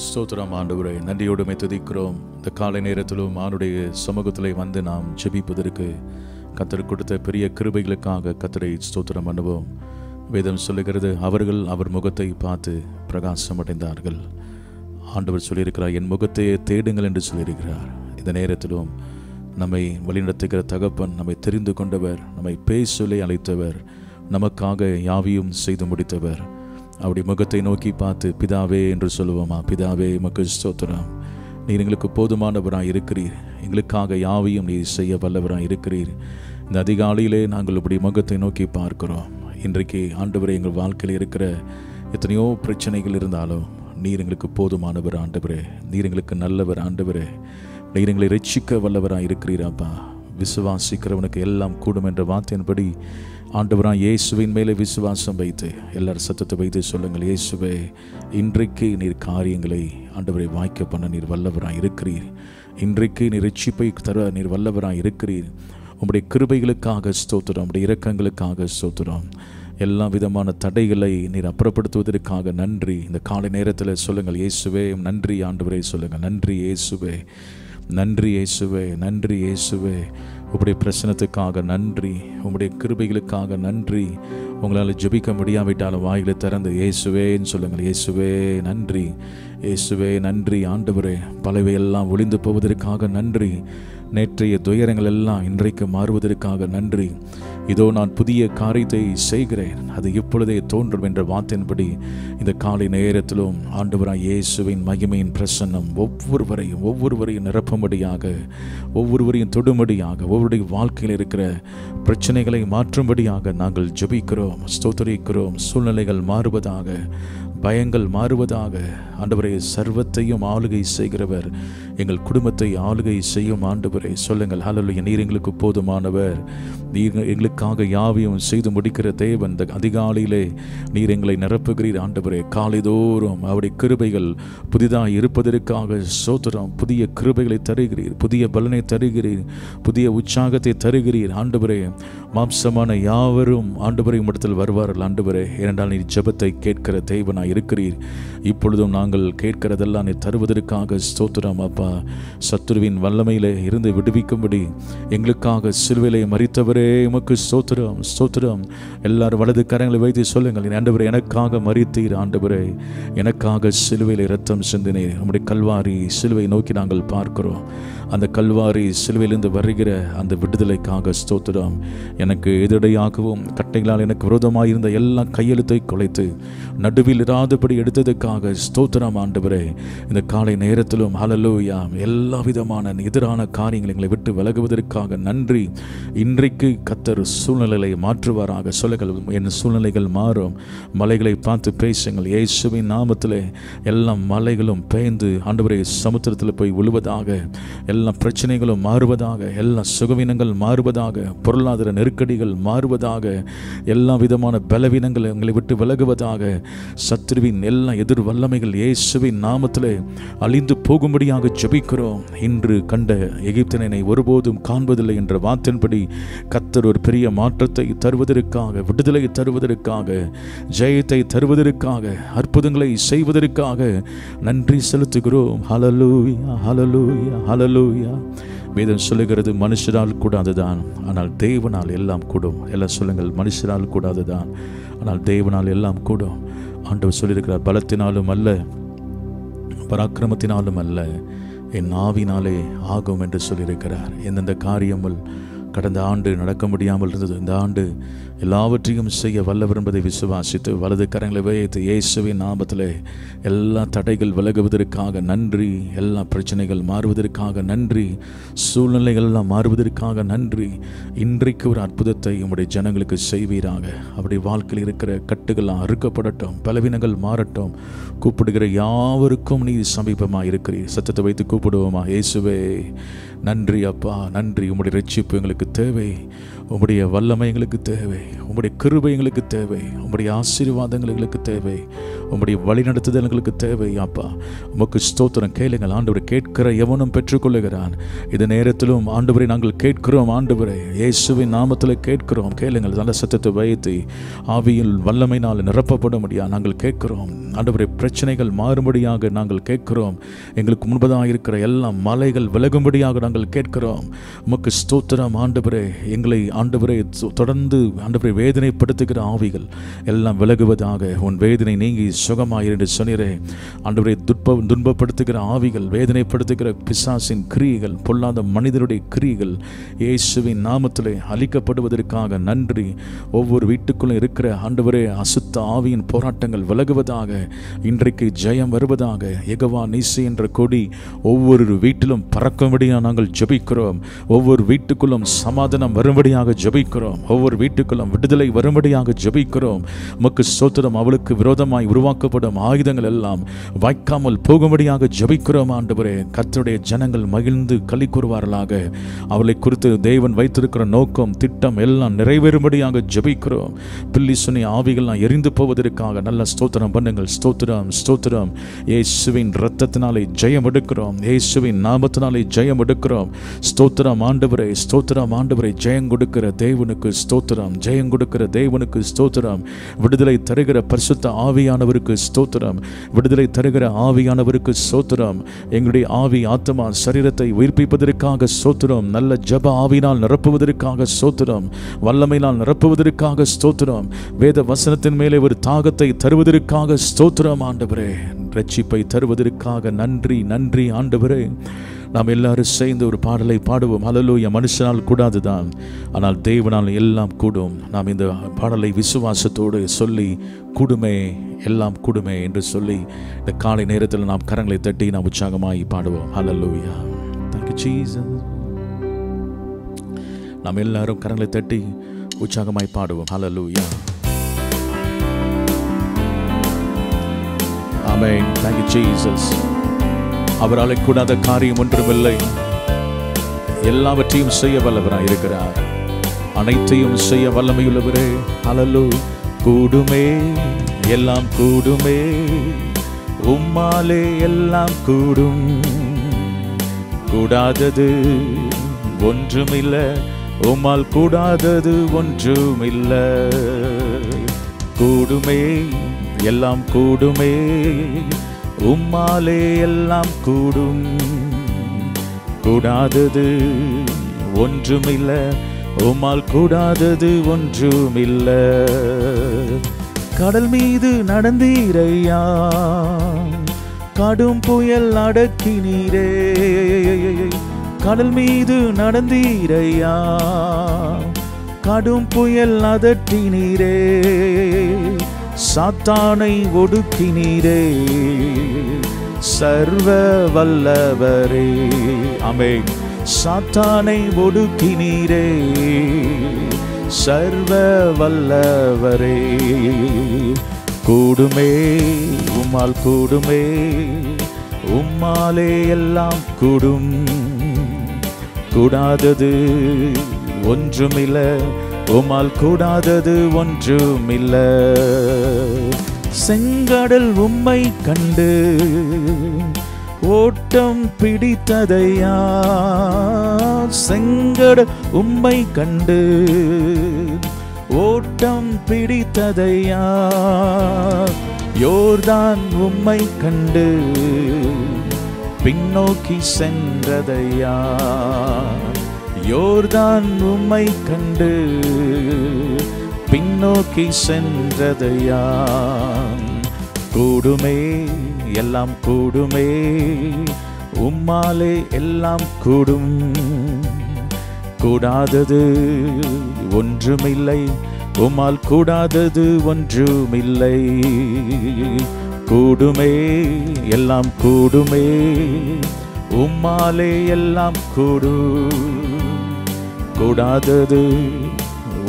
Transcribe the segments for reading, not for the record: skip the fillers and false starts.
ஸ்தோத்திரம் ஆண்டவரே, நன்றியோடுமை துதிக்கிறோம். இந்த காலை நேரத்திலும் ஆண்டுடைய சமூகத்தில் வந்து நாம் ஜெபிப்பதற்கு கர்த்தர் கொடுத்த பெரிய கிருபைகளுக்காக கர்த்தரை ஸ்தோத்திரம் பண்ணுவோம். வேதம் சொல்லுகிறது, அவர்கள் அவர் முகத்தை பார்த்து பிரகாசம் அடைந்தார்கள். ஆண்டவர் சொல்லியிருக்கிறார், என் முகத்தையே தேடுங்கள் என்று சொல்லியிருக்கிறார். இந்த நேரத்திலும் நம்மை வழிநடத்துகிற தகப்பன், நம்மை தெரிந்து கொண்டவர், நம்மை பேர் சொல்லி அழைத்தவர், நமக்காக யாவையும் செய்து முடித்தவர். அவருடைய முகத்தை நோக்கி பார்த்து பிதாவே என்று சொல்லுவோமா? பிதாவே, உமக்கு ஸ்தோத்திரம். நீர் எங்களுக்கு போதுமானவராக இருக்கிறீர், எங்களுக்காக யாவையும் நீர் செய்ய வல்லவராக இருக்கிறீர். இந்த அதிகாலையிலே நாங்கள் உங்களுடைய முகத்தை நோக்கி பார்க்கிறோம். இன்றைக்கு ஆண்டவரே, எங்கள் வாழ்க்கையில் இருக்கிற எத்தனையோ பிரச்சனைகள் இருந்தாலும் நீர் எங்களுக்கு போதுமானவர் ஆண்டவரே, நீர் எங்களுக்கு நல்லவர் ஆண்டவரே, நீர் எங்களை ரட்சிக்க வல்லவராக இருக்கிறீராப்பா. விசுவாசிக்கிறவனுக்கு எல்லாம் கூடும் என்ற வார்த்தையின்படி ஆண்டவராக இயேசுவின் மேலே விசுவாசம் வைத்து எல்லாரும் சத்தத்தை வைத்து சொல்லுங்கள், இயேசுவே, இன்றைக்கு நீர் காரியங்களை ஆண்டவரை வாய்க்க பண்ண நீர் வல்லவராக இருக்கிறீர். இன்றைக்கு நீர் ரட்சிப்பை தர நீர் வல்லவராக இருக்கிறீர். உம்முடைய கிருபைகளுக்காக ஸ்தோத்திரம், உம்முடைய இரக்கங்களுக்காக ஸ்தோத்திரம். எல்லா விதமான தடைகளை நீர் அப்புறப்படுத்துவதற்காக நன்றி. இந்த காலை நேரத்தில் சொல்லுங்கள், இயேசுவே நன்றி ஆண்டவரே, சொல்லுங்கள், நன்றி இயேசுவே, நன்றி இயேசுவே, நன்றி இயேசுவே. உம்முடைய பிரசனத்துக்காக நன்றி, உம்முடைய கிருபைகளுக்காக நன்றி. உங்களால் ஜெபிக்க முடியாவிட்டாலும் வாயிலை திறந்து இயேசுவேன்னு சொல்லுங்கள், இயேசுவே நன்றி, இயேசுவே நன்றி ஆண்டவரே. பலவையெல்லாம் ஒளிந்து போவதற்காக நன்றி. நேற்றைய துயரங்கள் எல்லாம் இன்றைக்கு மாறுவதற்காக நன்றி. இதோ நான் புதிய காரியத்தை செய்கிறேன், அது இப்பொழுதே தோன்றும் என்ற வார்த்தையின்படி இந்த காலை நேரத்திலும் ஆண்டவராய் இயேசுவின் மகிமையின் பிரசன்னம் ஒவ்வொருவரையும் நிரப்பும்படியாக, ஒவ்வொருவரையும் தொடும்படியாக, ஒவ்வொருடைய வாழ்க்கையில் இருக்கிற பிரச்சனைகளை மாற்றும்படியாக நாங்கள் ஜெபிக்கிறோம், ஸ்தோத்திரிக்கிறோம். சூழ்நிலைகள் மாறுவதாக, பயங்கள் மாறுவதாக. ஆண்டவரே, சர்வத்தையும் ஆளுகை செய்கிறவர், எங்கள் குடும்பத்தை ஆளுகை செய்யும் ஆண்டவரே. சொல்லுங்கள், ஹல்லேலூயா. நீர் எங்களுக்கு போதுமானவர், நீர் எங்களுக்காக யாவையும் செய்து முடிக்கிற தேவன். இந்த அதிகாலையிலே நீர் எங்களை நிரப்புகிறீர் ஆண்டவரே. காலைதோறும் அவருடைய கிருபைகள் புதிதாக இருப்பதற்காக ஸ்தோத்திரம். புதிய கிருபைகளை தருகிறீர், புதிய பலனை தருகிறீர், புதிய உற்சாகத்தை தருகிறீர் ஆண்டவரே. மாம்சமான யாவரும் ஆண்டவரை உம்மிடத்தில் வருவார்கள் ஆண்டவரே, ஏனென்றால் நீர் ஜெபத்தை கேட்கிற தேவனாய் இருக்கிறீர். இப்பொழுதும் நாங்கள் கேட்கிறதெல்லாம் நீர் தருவதற்காக ஸ்தோத்திரம் அப்பா. சத்துருவின் வல்லமையிலே இருந்து விடுவிக்கும்படி எங்களுக்காக சிலுவையிலே மரித்தவரே, உமக்கு ஸ்தோத்திரம், ஸ்தோத்திரம். எல்லாரும் வலது கரங்களை வைத்து சொல்லுங்கள், ஆண்டவரே, எனக்காக மரித்தீர் ஆண்டவரே, எனக்காக சிலுவையிலே இரத்தம் சிந்தினீர். நம்முடைய கல்வாரி சிலுவை நோக்கி நாங்கள் பார்க்கிறோம். அந்த கல்வாரி சிலுவையிலிருந்து வருகிற அந்த விடுதலைக்காக ஸ்தோத்திரம். எனக்கு எதிரடையாகவும் கட்டைகளால் எனக்கு விரோதமாக இருந்த எல்லா கையெழுத்தை குலைத்து நடுவில் இராதபடி எடுத்ததுக்காக ஸ்தோத்திரம் ஆண்டவரே. இந்த காலை நேரத்திலும் ஹல்லேலூயா, எல்லா விதமான எதிரான காரியங்களை எங்களை விட்டு விலகுவதற்காக நன்றி. இன்றைக்கு கர்த்தர் சூழ்நிலைகளை மாற்றுவாராக. சொல்லுங்கள், என் சூழ்நிலைகள் மாறும். மலைகளை பார்த்து பேசுங்கள், இயேசுவின் நாமத்திலே எல்லா மலைகளும் பெயர்ந்து ஆண்டவரே சமுத்திரத்தில் போய் விழுவதாக, எல்லா பிரச்சனைகளும் மாறுவதாக, எல்லா சுகவீனங்கள் மாறுவதாக, பொருளாதார நெருக்கடிகள் மாறுவதாக, எல்லா விதமான பலவீனங்கள் எங்களை விட்டு விலகுவதாக. சத்துருவின் எல்லா எதிர் வல்லமைகள் இயேசுவின் நாமத்திலே அழிந்து போகும்படியாக ஜெபிக்கிறோம். இன்று கண்ட எகிப்தியனை ஒருபோதும் காண்பதில்லை என்ற வார்த்தையின்படி கர்த்தர் ஒரு பெரிய மாற்றத்தை தருவதற்காக, விடுதலை தருவதற்காக, ஜெயத்தை தருவதற்காக, அற்புதங்களை செய்வதற்காக நன்றி செலுத்துகிறோம். ஹல்லேலூயா, ஹல்லேலூயா, ஹல்லேலூயா. வேதம் சொல்லுகிறது, மனுஷரால் கூடாதுதான், ஆனால் தேவனால் எல்லாம் கூடும். எல்லாம் சொல்லுங்கள், மனுஷரால் கூடாதுதான், ஆனால் தேவனால் எல்லாம் கூடும். ஆண்டவர் சொல்லியிருக்கிறார், பலத்தினாலும் அல்ல, பராக்கிரமத்தினாலும் அல்ல, என் ஆவினாலே ஆகும் என்று சொல்லியிருக்கிறார். எந்தெந்த காரியங்கள் கடந்த ஆண்டு நடக்க முடியாமல் இருந்தது, இந்த ஆண்டு எல்லாவற்றையும் செய்ய வல்லவர் என்பதை விசுவாசித்து வலது கரங்களை வைத்து இயேசுவின் நாமத்திலே எல்லா தடைகள் விலகுவதற்காக நன்றி, எல்லா பிரச்சனைகள் மாறுவதற்காக நன்றி, சூழ்நிலைகள் எல்லாம் மாறுவதற்காக நன்றி. இன்றைக்கு ஒரு அற்புதத்தை உம்முடைய ஜனங்களுக்கு செய்வீராக. அவருடைய வாழ்க்கையில் இருக்கிற கட்டுகள் அறுக்கப்படட்டும், பலவீனங்கள் மாறட்டும். கூப்பிடுகிற யாவருக்கும் நீ சமீபமாக இருக்கிறீர். சத்தத்தை வைத்து கூப்பிடுவோமா? இயேசுவே நன்றி அப்பா, நன்றி. உம்முடைய ரட்சிப்பு எங்களுக்கு தேவை, உம்முடைய வல்லமை எங்களுக்கு தேவை, உம்முடைய கிருபை எங்களுக்கு தேவை, உம்முடைய ஆசீர்வாதங்கள் எங்களுக்கு தேவை, உம்முடைய வழிநடத்துதல் எங்களுக்கு தேவை அப்பா. உமக்கு ஸ்தோத்திரம். கேளுங்கள் ஆண்டவரை, கேட்கிற எவனும் பெற்றுக்கொள்ளுகிறான். இந்த நேரத்திலும் ஆண்டவரை நாங்கள் கேட்கிறோம் ஆண்டவரை, இயேசுவின் நாமத்தில் கேட்கிறோம். கேளுங்கள், நல்ல சத்தத்தை வைத்து ஆவியில் வல்லமையினால் நிரப்பப்பட முடியாது நாங்கள் கேட்கிறோம். ஆண்டவரே பிரச்சனைகள் மாறும்படியாக நாங்கள் கேட்கிறோம். எங்களுக்கு முன்பதாக இருக்கிற எல்லா மலைகள் விலகும்படியாக நாங்கள் கேட்கிறோம். உமக்கு ஸ்தோத்திரம் ஆண்டவரே. எங்களை ஆண்டவரே தொடர்ந்து ஆண்டவரே வேதனைப்படுத்துகிற ஆவிகள் எல்லாம் விலகுவதாக. உன் வேதனை நீங்கி சுகமாயிரு என்று சொன்னீரே ஆண்டவரே. துன்பப்படுத்துகிற ஆவிகள், வேதனைப்படுத்துகிற பிசாசின் கிரியைகள், பொல்லாத மனிதருடைய கிரியைகள் இயேசுவின் நாமத்திலே அழிக்கப்படுவதற்காக நன்றி. ஒவ்வொரு வீட்டுக்குள்ளும் இருக்கிற ஆண்டவரே அசுத்த ஆவியின் போராட்டங்கள் விலகுவதாக. இன்றைக்கு ஜெயம் வருவதாக. யெகோவா நீசி என்ற கொடி ஒவ்வொரு வீட்டிலும் பறக்கும்படியாக நாங்கள் ஜெபிக்கிறோம். ஒவ்வொரு வீட்டுக்குள்ளும் சமாதானம் வரும்படியாக ஜெபிக்கிறோம். ஒவ்வொரு வீட்டுக்குள்ளும் விடுதலை வரும்படியாக ஜெபிக்கிறோம். உமக்கு ஸ்தோத்திரம். அவளுக்கு விரோதமாய் உருவாக்கப்படும் ஆயுதங்கள் எல்லாம் வாய்க்காமல் போகும்படியாக ஜெபிக்கிறோம் ஆண்டவரே. கர்த்தருடைய ஜனங்கள் மகிழ்ந்து களி கூறுவார்களாக. அவளை குறித்து தேவன் வைத்திருக்கிற நோக்கம் திட்டம் எல்லாம் நிறைவேறும்படியாக ஜெபிக்கிறோம். பில்லி சுனி ஆவிகள்லாம் எரிந்து போவதற்காக நல்ல ஸ்தோத்திரம் பண்ணுங்கள். ஸ்தோத்திரம் ஸ்தோத்திரம். இயேசுவின் இரத்தத்தினாலே ஜெயம் எடுக்கிறோம். இயேசுவின் நாமத்தினாலே ஜெயம் எடுக்கிறோம். ஸ்தோத்திரம் ஆண்டவரே. ஸ்தோத்திரம் ஆண்டவரே. ஜெயம் கொடுக்கிற தேவனுக்கு ஸ்தோத்திரம். ஜெயம் கொடுக்கிற தேவனுக்கு ஸ்தோத்திரம். விடுதலை தருகிற பரிசுத்த ஆவியானவருக்கு ஸ்தோத்திரம். விடுதலை தருகிற ஆவியானவருக்கு ஸ்தோத்திரம். எங்களுடைய ஆவி ஆத்மா சரீரத்தை உயிர்ப்பிப்பதற்காக ஸ்தோத்திரம். நல்ல ஜப ஆவினால் நிரப்புவதற்காக ஸ்தோத்திரம். வல்லமையினால் நிரப்புவதற்காக ஸ்தோத்திரம். வேத வசனத்தின் மேலே ஒரு தாகத்தை தருவதற்காக ஸ்தோத்திரம் ஆண்டவரே. ரட்சிப்பை தருவதற்காக நன்றி நன்றி ஆண்டவரே. நாம் எல்லாரும் சேர்ந்து ஒரு பாடலை பாடுவோம். ஹல்லேலூயா. மனுஷனால் கூடாதுதான், ஆனால் தேவனால் எல்லாம் கூடும். நாம் இந்த பாடலை விசுவாசத்தோடு சொல்லி கூடுமே எல்லாம் கூடுமே என்று சொல்லி இந்த காலை நேரத்தில் நாம் கரங்களை தட்டி நாம் உற்சாகமாய் பாடுவோம். ஹல்லேலூயா. Thank you Jesus. நாம் எல்லாரும் கரங்களை தட்டி உற்சாகமாய் பாடுவோம். ஹல்லேலூயா. ஆமென். Thank you Jesus. அவரால் கூடாத காரியம் ஒன்றுமில்லை. எல்லாவற்றையும் செய்ய வல்லவராய் இருக்கிறார். அனைத்தையும் செய்ய வல்லமையுள்ளவரே. ஹல்லேலூயா. கூடுமே எல்லாம் கூடுமே, உம்மாலே எல்லாம் கூடும். கூடாதது ஒன்றுமில்லை, உம்மால் கூடாதது ஒன்றுமில்லை. கூடுமே எல்லாம் கூடுமே, உம்மாலே எல்லாம் கூடும். கூடாதது ஒன்றுமில்லை, உம்மால் கூடாதது ஒன்றுமில்லை. கடல் மீது நடந்தீரையா, கடும் புயல் அடக்கினீரே. கடல் மீது நடந்தீரையா, கடும் புயல் அதட்டினீரே. சாத்தானை ஒடுக்கினீரே, சர்வ வல்லவரே. ஆமென். சாத்தானை ஒடுக்கினீரே, சர்வ வல்லவரே. கூடுமே உம்மால் கூடுமே, உம்மாலே எல்லாம் கூடும். கூடாதது ஒன்றுமில்லை, உம்மால் கூடாதது ஒன்றுமில்லை. செங்கடல் உம்மை கண்டு ஓட்டம் பிடித்ததையா. செங்கடல் உம்மை கண்டு ஓட்டம் பிடித்ததையா. யோர்தான் உம்மை கண்டு பின்னோக்கி சென்றதையா. யோர்தான் உம்மை கண்டு பின்னோக்கி சென்றதையா. கூடுமே எல்லாம் கூடுமே, உம்மாலே எல்லாம் கூடும். கூடாதது ஒன்றுமில்லை, உம்மால் கூடாதது ஒன்றுமில்லை. கூடுமே எல்லாம் கூடுமே, உம்மாலே எல்லாம் கூடும். கூடாதது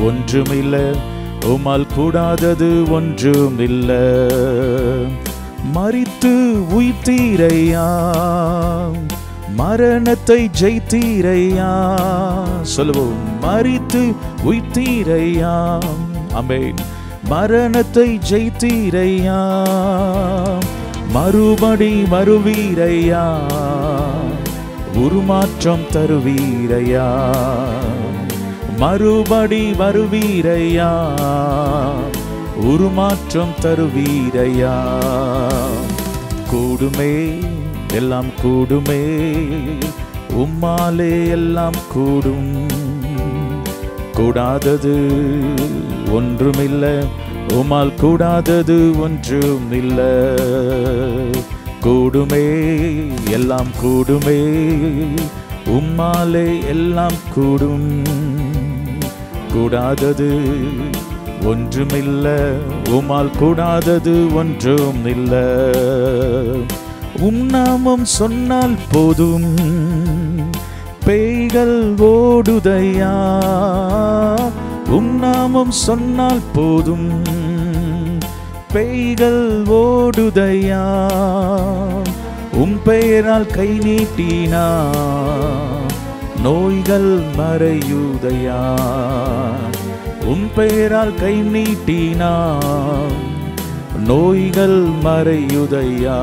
ஒன்றுமில்லை, உம்மால் கூடாதது ஒன்றுமில்லை. மரித்து உயிர்த்தீரையா, மரணத்தை ஜெயித்தீரையா. சொல்லுவோம். மரித்து உயிர்த்தீரையா. ஆமென். மரணத்தை ஜெயித்தீரையா. மறுபடி வருவீரையா, உருமாற்றம் தருவீரையா. மறுபடி வருவீரையா, உருமாற்றம் தருவீரையா. கூடுமே எல்லாம் கூடுமே, உம்மாலே எல்லாம் கூடும். கூடாதது ஒன்றுமில்லை, உம்மால் கூடாதது ஒன்றுமில்லை. கூடுமே எல்லாம் கூடுமே, உம்மாலே எல்லாம் கூடும். கூடாதது ஒன்றுமில்லை, உம்மால் கூடாதது ஒன்றுமில்லை. நாமம் சொன்னால் போதும், பேய்கள் ஓடுதையா. நாமம் சொன்னால் போதும், பேய்கள் ஓடுதையா. பெயரால் கை நீட்டினா நோய்கள் மறையுதையா. பெயரால் கை நீட்டினா நோய்கள் மறையுதையா.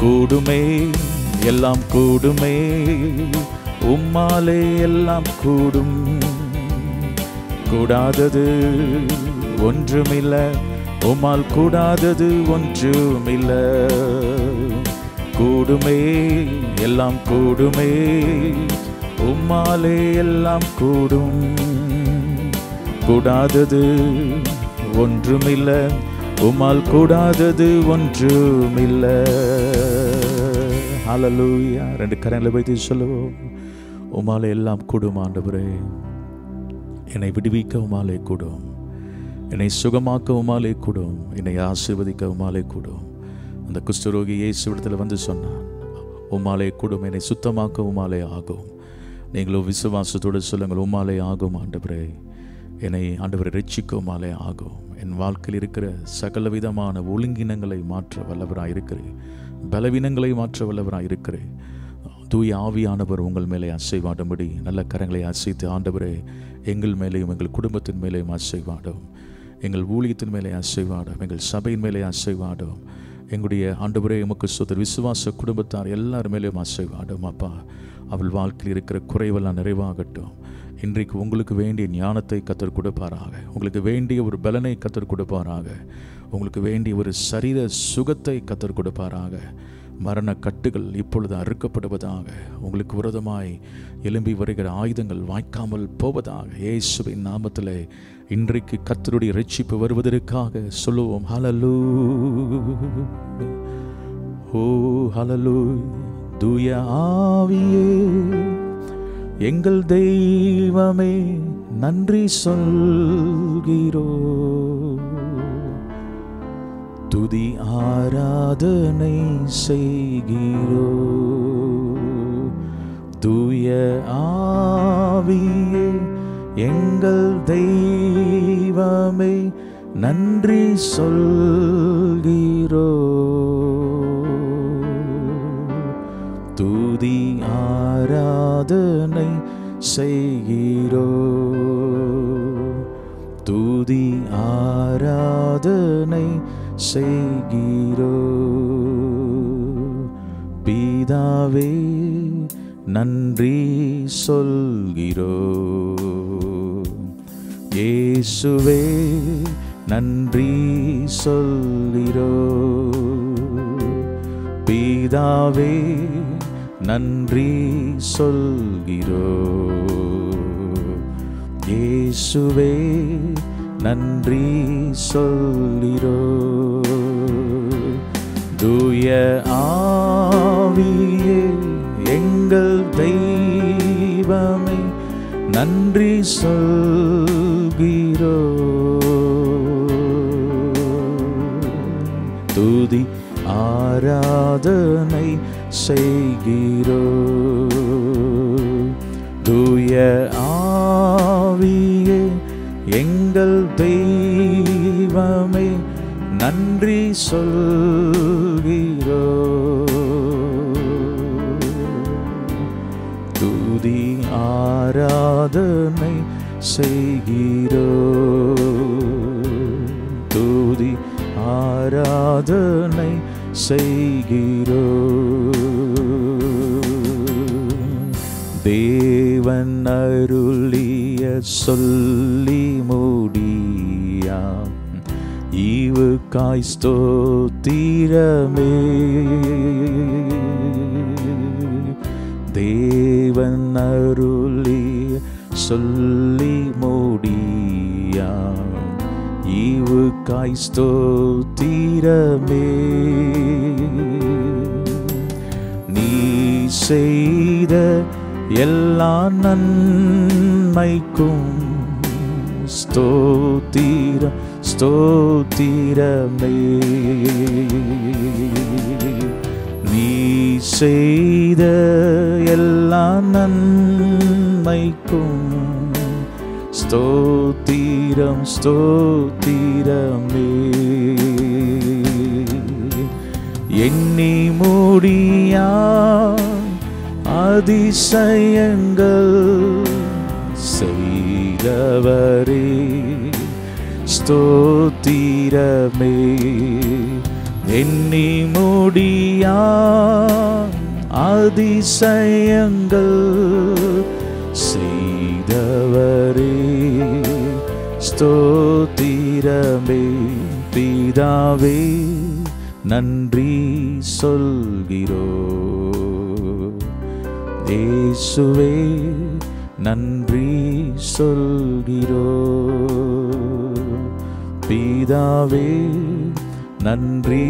கூடுமே எல்லாம் கூடுமே, உம்மாலே எல்லாம் கூடும். கூடாதது ஒன்றுமில்லை, உம்மால் கூடாதது ஒன்றுமில்லை. கூடுமே எல்லாம் கூடுமே, உம்மாலே எல்லாம் கூடும். கூடாதது ஒன்றுமில்லை, உம்மால் கூடாதது ஒன்றுமில்லை. ஹல்லேலூயா. 2 கரங்களை வைத்து சொல்லுவோம். உம்மாலே எல்லாம் கூடும் ஆண்டவரே. என்னை விடுவிக்க உம்மாலே கூடும், என்னை சுகமாக்க உம்மாலே கூடும், என்னை ஆசீர்வதிக்க உம்மாலே கூடும். அந்த குஷ்டரோகி இயேசுவிடத்தில் வந்து சொன்னான், உம்மாலே கூடும், என்னை சுத்தமாக்க உம்மாலே ஆகும். நீங்களும் விசுவாசத்தோடு சொல்லுங்கள், உம்மாலே ஆகும் ஆண்டவரே. என்னை ஆண்டவரை ரட்சிக்க உம்மாலே ஆகும். என் வாழ்க்கையில் இருக்கிற சகல விதமான ஒழுங்கினங்களை மாற்ற வல்லவராக இருக்கிறேன், பலவீனங்களை மாற்ற வல்லவராக இருக்கிறேன். தூய ஆவியானவர் உங்கள் மேலே அசைவாடும்படி நல்ல கரங்களை அசைத்து, ஆண்டவரே எங்கள் மேலேயும் எங்கள் குடும்பத்தின் மேலேயும் அசைவாடும், எங்கள் ஊழியத்தின் மேலே அசைவாடும், எங்கள் சபையின் மேலே அசைவாடும். எங்களுடைய ஆண்டவரே உமக்கு ஸ்தோத்திரம். விசுவாச குடும்பத்தார் எல்லார் மேலேயும் அசைவாடும். அப்பா, அவள் வாழ்க்கையில் இருக்கிற குறைவெல்லாம் நிறைவாகட்டும். இன்றைக்கு உங்களுக்கு வேண்டிய ஞானத்தை கத்தர் கொடுப்பாராக, உங்களுக்கு வேண்டிய ஒரு பலனை கத்தர் கொடுப்பாராக, உங்களுக்கு வேண்டிய ஒரு சரீர சுகத்தை கத்தர் கொடுப்பாராக. மரண கட்டுகள் இப்பொழுது அறுக்கப்படுவதாக, உங்களுக்கு விரோதமாய் எழும்பி வருகிற ஆயுதங்கள் வாய்க்காமல் போவதாக. இயேசுவின் நாமத்திலே இன்றைக்கு கர்த்தருடைய இரட்சிப்பு வருவதற்காக சொல்லுவோம். ஹல்லேலூயா, ஓ ஹல்லேலூயா. தூய ஆவியே எங்கள் தெய்வமே நன்றி சொல்கிறோம், துதி ஆராதனை செய்கிறோம். தூய ஆவியே எங்கள் தெய்வமே நன்றி சொல்கிறோம், துதி ஆராதனை செய்கிறோம், துதி ஆராதனை செய்கிறோம். பிதாவே நன்றி சொல்கிறோம், இயேசுவே நன்றி சொல்கிறோம். பிதாவே நன்றி சொல்கிறோம், இயேசுவே நன்றி சொல்கிறோம். தூய ஆவியே எங்கள் தெய்வமே நன்றி சொல்கிறோம், துதி ஆராதனை செய்கிறோம். தூய ஆவியே எங்கள் தெய்வமே நன்றி சொல்கிறோம், துதி ஆராதனை செய்கிறோம், துதி ஆராதனை செய்கிறோம். தேவன் அருளிய சொல்லி முடியா ஈவுக்காய் ஸ்தோத்திரமே. தேவன் அருளிய சொல்லி முடியா ஈவுக்காய் ஸ்தோத்திரமே. நீ செய்த எல்லா நன்மைக்கும் ஸ்தோத்திரம் ஸ்தோத்திரமே. நீ செய்த எல்லா நன்மைக்கும் ஸ்தோத்திரம் ஸ்தோத்திரமே. எண்ணி முடியா அதிசயங்கள் செய்தவரே ஸ்தோத்திரமே. எண்ணி முடியா அதிசயங்கள் செய்தவரே ஸ்தோத்திரமே. பிதாவே நன்றி சொல்கிறோ, இயேசுவே நன்றி சொல்கிறோ. பிதாவே நன்றி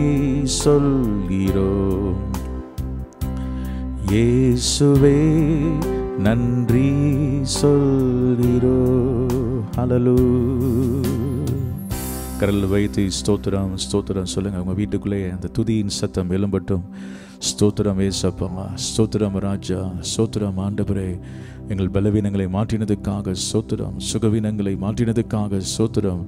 சொல்கிறோ, இயேசுவே நன்றி சொல்கிறோ. ஹல்லேலூயா. கரல் வைத்து ஸ்தோத்திரம் ஸ்தோத்திரம் சொல்லுங்க. உங்க வீட்டுக்குள்ளே அந்த துதியின் சத்தம் எழும்பட்டும். ஸ்தோத்திரம் ஏசப்பா, ஸ்தோத்திரம் ராஜா, ஸ்தோத்திரம் ஆண்டவரே. எங்கள் பலவீனங்களை மாற்றினதுக்காக ஸ்தோத்திரம், சுகவீனங்களை மாற்றினதுக்காக ஸ்தோத்திரம்,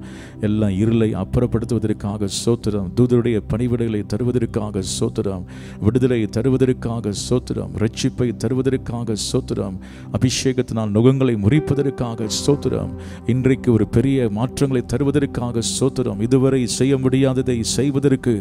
எல்லாம் இருளை அப்புறப்படுத்துவதற்காக ஸ்தோத்திரம், தூதருடைய பணிவிடைகளை தருவதற்காக ஸ்தோத்திரம், விடுதலை தருவதற்காக ஸ்தோத்திரம், ரட்சிப்பை தருவதற்காக ஸ்தோத்திரம், அபிஷேகத்தினால் நுகங்களை முறிப்பதற்காக ஸ்தோத்திரம், இன்றைக்கு ஒரு பெரிய மாற்றங்களை தருவதற்காக ஸ்தோத்திரம், இதுவரை செய்ய முடியாததை செய்வதற்கு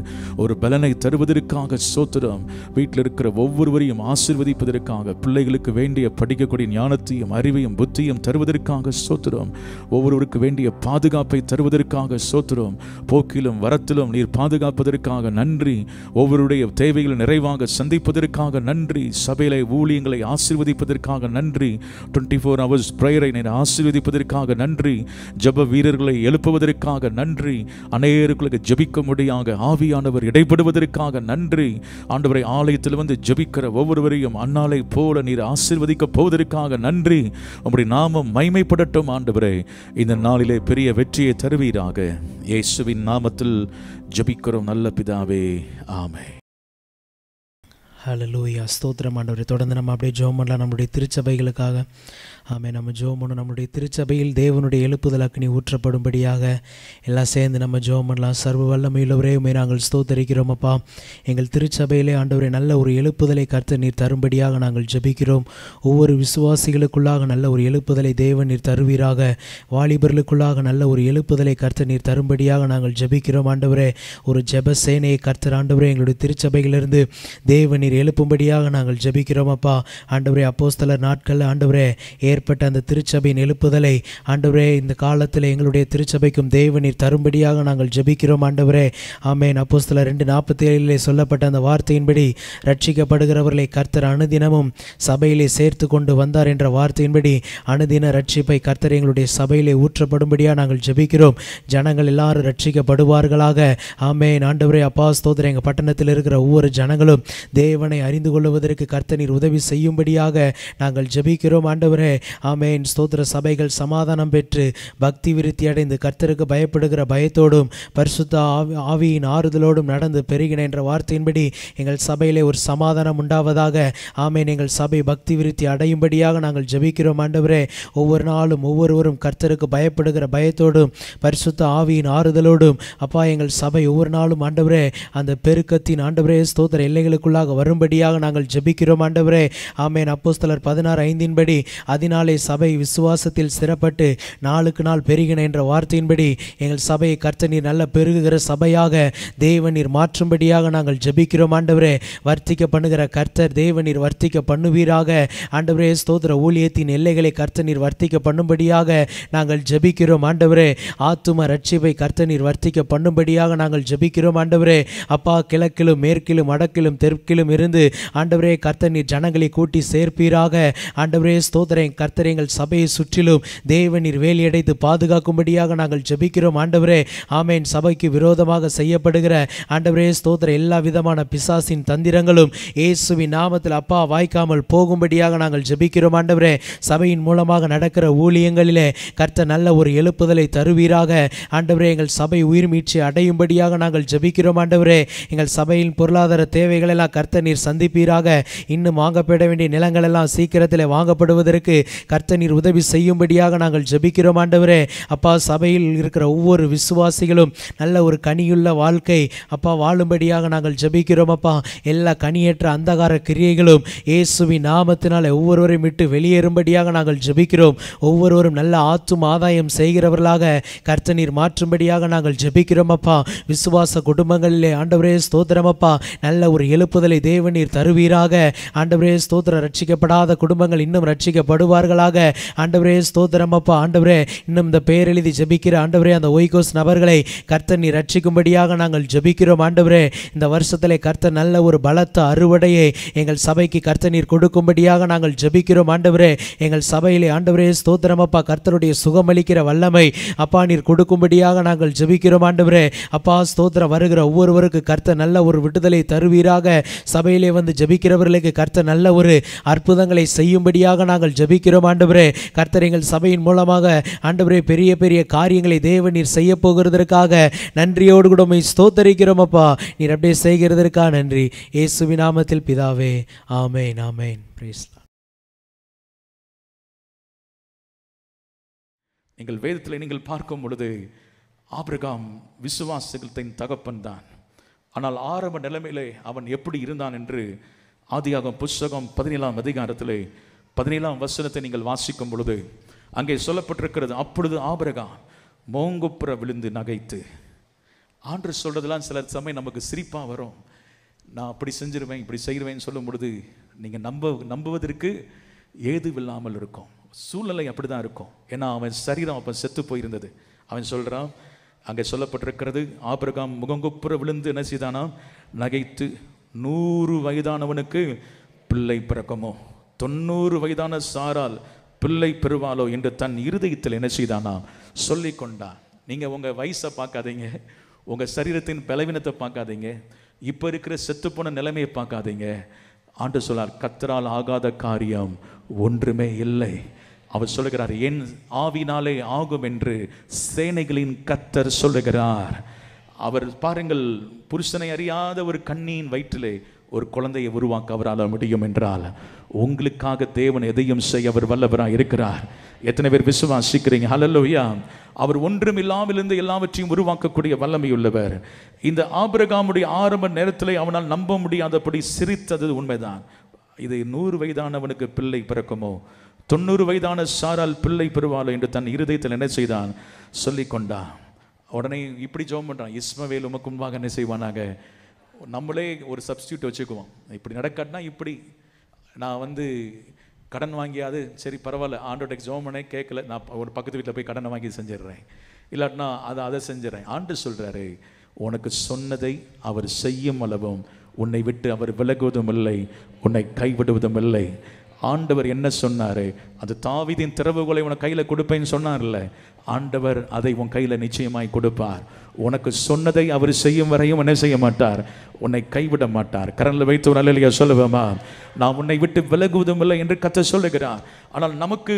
ஒரு பலனை தருவதற்காக ஸ்தோத்திரம், வீட்டில் இருக்கிற ஒவ்வொருவரையும் ஆசீர்வதிப்பதற்காக, பிள்ளைகளுக்கு வேண்டிய படிக்கக்கூடிய ஞானத்தையும் அறிவையும் புத்தியும் தருவதற்காக ஸ்தோத்திரம், ஒவ்வொருவருக்கு வேண்டிய பாதுகாப்பை தருவதற்காக ஸ்தோத்திரம், போக்கிலும் வரத்திலும் நீர் பாதுகாப்பதற்காக நன்றி, ஒவ்வொருடைய தேவைகளை நிறைவாக சந்திப்பதற்காக நன்றி, சபையிலே ஊழியங்களை ஆசீர்வதிப்பதற்காக நன்றி, 24 hours பிரேயரை நீர் ஆசீர்வதிப்பதற்காக நன்றி, ஜெப வீரர்களை எழுப்புவதற்காக நன்றி, அநேகர்களுக்கு ஜெபிக்கும்படியாக ஆவியானவர் இடைப்படுவதற்காக நன்றி. ஆண்டவரை ஆலயத்தில் வந்து ஜெபிக்கிற ஒவ்வொருவரையும் அன்னாலை போல நீர் ஆசீர்வதிக்க போவதற்காக நன்றி. உம்முடைய நாமம் மகிமைப்படட்டும் ஆண்டவரே. இந்த நாளிலே பெரிய வெற்றியை தருவீராக. இயேசுவின் நாமத்தில் ஜெபிக்கிறோம் நல்ல பிதாவே, ஆமென். ஹல்லேலூயா. ஸ்தோத்திரம் ஆண்டவரே. தொடர்ந்து நம்ம அப்படியே ஜெபம் பண்ணலாம் நம்முடைய திருச்சபைகளுக்காக. ஆமென். நம்ம ஜெபம் பண்ணணும். நம்முடைய திருச்சபையில் தேவனுடைய எழுப்புதல் அக்கினி ஊற்றப்படும்படியாக எல்லாம் சேர்ந்து நம்ம ஜெபம் பண்ணலாம். சர்வ வல்லமையுள்ளவரே, உம்மை நாங்கள் ஸ்தோத்தரிக்கிறோம் அப்பா. எங்கள் திருச்சபையிலே ஆண்டவரே நல்ல ஒரு எழுப்புதலை கர்த்தர் நீர் தரும்படியாக நாங்கள் ஜெபிக்கிறோம். ஒவ்வொரு விசுவாசிகளுக்குள்ளாக நல்ல ஒரு எழுப்புதலை தேவன் நீர் தருவீராக. வாலிபர்களுக்குள்ளாக நல்ல ஒரு எழுப்புதலை கர்த்தர் நீர் தரும்படியாக நாங்கள் ஜெபிக்கிறோம் ஆண்டவரே. ஒரு ஜெப சேனையை கர்த்தர் ஆண்டவரே எங்களுடைய திருச்சபையிலிருந்து தேவன் நீர் எழுப்பும்படியாக நாங்கள் ஜெபிக்கிறோம் அப்பா. ஆண்டவரே, அப்போஸ்தலர் நாட்களில் ஆண்டவரே ஏற்பட்ட அந்த திருச்சபையின் எழுப்புதலை ஆண்டவரே இந்த காலத்தில் எங்களுடைய திருச்சபைக்கும் தேவன் நீர் தரும்படியாக நாங்கள் ஜெபிக்கிறோம் ஆண்டவரே. ஆமென். அப்போஸ்தலர் 2:47 சொல்லப்பட்ட அந்த வார்த்தையின்படி ரட்சிக்கப்படுகிறவர்களை கர்த்தர் அனுதினமும் சபையிலே சேர்த்து கொண்டு வந்தார் என்ற வார்த்தையின்படி அனுதின ரட்சிப்பை கர்த்தர் எங்களுடைய சபையிலே ஊற்றப்படும்படியாக நாங்கள் ஜெபிக்கிறோம். ஜனங்கள் எல்லாரும் ரட்சிக்கப்படுவார்களாக. ஆமென். ஆண்டவரே அப்பா ஸ்தோத்திரம். எங்கள் பட்டணத்தில் இருக்கிற ஒவ்வொரு ஜனங்களும் தேவனை அறிந்து கொள்வதற்கு கர்த்தர் நீர் உதவி செய்யும்படியாக நாங்கள் ஜெபிக்கிறோம் ஆண்டவரே. ஆமென். ஸ்தோத்திர. சபைகள் சமாதானம் பெற்று பக்தி விருத்தி அடைந்து கர்த்தருக்கு பயப்படுகிற பயத்தோடும் பரிசுத்த ஆவியின் ஆறுதலோடும் நடந்து பெருகின என்ற வார்த்தையின்படி எங்கள் சபையிலே ஒரு சமாதானம் உண்டாவதாக. ஆமென். எங்கள் சபை பக்தி விருத்தி அடையும்படியாக நாங்கள் ஜெபிக்கிறோம் ஆண்டவரே. ஒவ்வொரு நாளும் ஒவ்வொருவரும் கர்த்தருக்கு பயப்படுகிற பயத்தோடும் பரிசுத்த ஆவியின் ஆறுதலோடும் அப்பா எங்கள் சபை ஒவ்வொரு நாளும் ஆண்டவரே அந்த பெருக்கத்தின் ஆண்டவரே ஸ்தோத்திர எல்லைகளுக்குள்ளாக வரும் வரும்படியாக நாங்கள் ஜெபிக்கிறோம் ஆண்டவரே. ஆமென். அப்போஸ்தலர் 16:5 அதனாலே சபை விசுவாசத்தில் ஸ்திரப்பட்டு நாளுக்கு நாள் பெருகின என்ற வார்த்தையின்படி எங்கள் சபையை கர்த்தர் நீர் நல்ல பெருகுகிற சபையாக தேவன் நீர் மாற்றும்படியாக நாங்கள் ஜெபிக்கிறோம் ஆண்டவரே. வர்த்திக்க பண்ணுகிற கர்த்தர் தேவன் நீர் வர்த்திக்க பண்ணுவீராக ஆண்டவரே. ஸ்தோத்திர ஊழியத்தின் எல்லைகளை கர்த்தர் நீர் வர்த்திக்க பண்ணும்படியாக நாங்கள் ஜெபிக்கிறோம் ஆண்டவரே. ஆத்தும ரட்சிப்பை கர்த்தர் நீர் வர்த்திக்க பண்ணும்படியாக நாங்கள் ஜெபிக்கிறோம் ஆண்டவரே. அப்பா, கிழக்கிலும் மேற்கிலும் வடக்கிலும் தெற்கிலும் இருந்து ஆண்டவரே கர்த்தர் நீர் ஜனங்களை கூட்டி சேர்ப்பீராக ஆண்டவரே. ஸ்தோத்திரம் கர்த்தர் எங்கள் சபையை சுற்றிலும் தேவன் நீர் வேலியடைத்து பாதுகாக்கும்படியாக நாங்கள் ஜெபிக்கிறோம் ஆண்டவரே. ஆமென். சபைக்கு விரோதமாக செய்யப்படுகிற ஆண்டவரே ஸ்தோத்திர எல்லா விதமான பிசாசின் தந்திரங்களும் இயேசுவின் நாமத்தில் அப்பா வாய்க்காமல் போகும்படியாக நாங்கள் ஜெபிக்கிறோம் ஆண்டவரே. சபையின் மூலமாக நடக்கிற ஊழியங்களிலே கர்த்தர் நல்ல ஒரு எழுப்புதலை தருவீராக ஆண்டவரே. எங்கள் சபை உயிர் மீட்சி அடையும்படியாக நாங்கள் ஜெபிக்கிறோம் ஆண்டவரே. எங்கள் சபையின் பொருளாதார தேவைகள் எல்லாம் கர்த்தர் நீர் சந்திப்பீராக. இன்னும் வாங்கப்பட வேண்டிய நிலங்கள் எல்லாம் சீக்கிரத்தில் வாங்கப்படுவதற்கு கர்த்தர் நீர் உதவி செய்யும்படியாக நாங்கள் ஜெபிக்கிறோம் ஆண்டவரே. அப்பா, சபையில் இருக்கிற ஒவ்வொரு விசுவாசிகளும் நல்ல ஒரு கனியுள்ள வாழ்க்கை அப்பா வாழும்படியாக நாங்கள் ஜெபிக்கிறோம் அப்பா. எல்லா கனியற்ற அந்தகார கிரியைகளும் இயேசுவின் நாமத்தினாலே ஒவ்வொருவரையும் விட்டு வெளியேறும்படியாக நாங்கள் ஜெபிக்கிறோம். ஒவ்வொருவரும் நல்ல ஆத்தும் ஆதாயம் செய்கிறவர்களாக கர்த்தர் நீர் மாற்றும்படியாக நாங்கள் ஜெபிக்கிறோம் அப்பா. விசுவாச குடும்பங்களிலே ஆண்டவரே ஸ்தோத்திரம் அப்பா நல்ல ஒரு எழுப்புதலை தேவன் நீர் தருவீராக ஆண்டவரே. ஸ்தோத்திரம் ரட்சிக்கப்படாத குடும்பங்கள் இன்னும் ரட்சிக்கப்படுவார்களாக ஆண்டவரே. ஸ்தோத்திரம் அப்பா. ஆண்டவரே, இன்னும் இந்த பெயர் எழுதி ஜெபிக்கிற ஆண்டவரே அந்த ஒய்கோஸ் நபர்களை கர்த்தர் நீர் ரட்சிக்கும்படியாக நாங்கள் ஜெபிக்கிறோம் ஆண்டவரே. இந்த வருஷத்திலே கர்த்தர் நல்ல ஒரு பலத்த அறுவடையை எங்கள் சபைக்கு கர்த்தர் நீர் கொடுக்கும்படியாக நாங்கள் ஜெபிக்கிறோம் ஆண்டவரே. எங்கள் சபையிலே ஆண்டவரே ஸ்தோத்திரம் அப்பா கர்த்தருடைய சுகமளிக்கிற வல்லமை அப்பா நீர் கொடுக்கும்படியாக நாங்கள் ஜெபிக்கிறோம் ஆண்டவரே. அப்பா ஸ்தோத்திரம் வருகிற ஒவ்வொருவருக்கு கர்த்தர் நல்ல ஒரு விடுதலை தருவீராக. சபையிலே வந்து ஜெபிக்கிறவர்களுக்கு கர்த்தர் நல்ல ஒரு அற்புதங்களை செய்யும்படியாக நாங்கள் ஜெபிக்கிறோம் ஆண்டவரே. கர்த்தர் எங்கள் சபையின் மூலமாக ஆண்டவரே பெரிய பெரிய காரியங்களை தேவன் நீர் செய்ய போகிறதற்காக நன்றியோடு கூட உம்மை ஸ்தோத்தரிக்கிறோம் அப்பா. நீர் அப்படியே செய்கிறதற்காக நன்றி. இயேசுவின் நாமத்தில் பிதாவே, ஆமென் ஆமென். Praise the Lord. நீங்கள் வேதத்தில் நீங்கள் பார்க்கும் பொழுது ஆபிரகாம் விசுவாசத்தின் தகப்பன் தான். ஆனால் ஆரம்ப நிலைமையிலே அவன் எப்படி இருந்தான் என்று ஆதியாகமம் புஸ்தகம் 17ஆம் அதிகாரத்திலே 17ஆம் வசனத்தை நீங்கள் வாசிக்கும் பொழுது அங்கே சொல்லப்பட்டிருக்கிறது, அப்பொழுது ஆபிரகாம் மோங்குப்புற விழுந்து நகைத்து. ஆண்டு சொல்றதெல்லாம் சில சமயம் நமக்கு சிரிப்பாக வரும். நான் அப்படி செஞ்சிருவேன் இப்படி செய்வேன்னு சொல்லும் பொழுது நீங்கள் நம்புவதற்கு ஏதுவில்லாமல் இருக்கும். சூழ்நிலை அப்படி தான் இருக்கும். ஏன்னா அவன் சரீரம் அப்போ செத்து போயிருந்தது. அவன் சொல்கிறான், அங்கே சொல்லப்பட்டிருக்கிறது, ஆபிரகாம் முகங்குப்புற விழுந்து என்ன செய்தானா நகைத்து 100 வயதானவனுக்கு பிள்ளை பிறக்குமோ 90 வயதான சாரால் பிள்ளை பெறுவாளோ என்று தன் இருதயத்தில் என்ன செய்தானா சொல்லி கொண்டான். நீங்கள் உங்கள் வயசை பார்க்காதீங்க, உங்கள் சரீரத்தின் பலவீனத்தை பார்க்காதீங்க, இப்போ இருக்கிற செத்துப்போன நிலைமையை பார்க்காதீங்க. ஆண்டு சொல்லார், கர்த்தரால் ஆகாத காரியம் ஒன்றுமே இல்லை. அவர் சொல்லுகிறார், என் ஆவினாலே ஆகும் என்று சேனைகளின் கர்த்தர் சொல்லுகிறார். அவர் பாருங்கள், புருஷனை அறியாத ஒரு கன்னியின் வயிற்றிலே ஒரு குழந்தையை உருவாக்க அவரால் முடியும் என்றால் உங்களுக்காக தேவன் எதையும் செய்ய அவர் வல்லவராக இருக்கிறார். எத்தனை பேர் விசுவாசிக்கிறீங்க? ஹல்லேலூயா. அவர் ஒன்றுமில்லாமலிருந்து எல்லாவற்றையும் உருவாக்கக்கூடிய வல்லமை உள்ளவர். இந்த ஆபிரகாமுடைய ஆரம்ப நேரத்தில் அவனால் நம்ப முடியாதபடி சிரித்தது உண்மைதான். இது 100 வயதானவனுக்கு பிள்ளை பிறக்குமோ 90 வயதான சாரால் பிள்ளை பெறுவாளோ என்று தன் இருதயத்தில் என்ன செய்தான் சொல்லி கொண்டான். உடனே இப்படி ஜெபம் பண்ணுறான், இஸ்மவேல் உமக்கு முன்பாக என்ன செய்வானாக. நம்மளே ஒரு சப்ஸ்டியூட் வச்சுக்குவோம், இப்படி நடக்காட்டினா இப்படி நான் கடன் வாங்கியாது சரி பரவாயில்ல, ஆண்டோட ஜெபம் பண்ணே கேட்கல, நான் ஒரு பக்கத்து வீட்டில் போய் கடனை வாங்கி செஞ்சிடுறேன், இல்லாட்டினா அதை செஞ்சிடறேன். ஆண்டு சொல்கிறாரு, உனக்கு சொன்னதை அவர் செய்யும் அளவும் உன்னை விட்டு அவர் விலகுவதும் இல்லை, உன்னை கைவிடுவதும் இல்லை. ஆண்டவர் என்ன சொன்னார்? அது தாவீதின் திறவுகோலை உனக்கு கையில் கொடுப்பேன்னு சொன்னார்ல, ஆண்டவர் அதை உன் கையில் நிச்சயமாய் கொடுப்பார். உனக்கு சொன்னதை அவர் செய்யும் வரையும் என்ன செய்ய மாட்டார், உன்னை கைவிட மாட்டார். கரண்டில் வைத்து ஒரு அல்லேலூயா சொல்லுவேமா? நான் உன்னை விட்டு விலகுவதும் இல்லை என்று கர்த்தர் சொல்லுகிறார். ஆனால் நமக்கு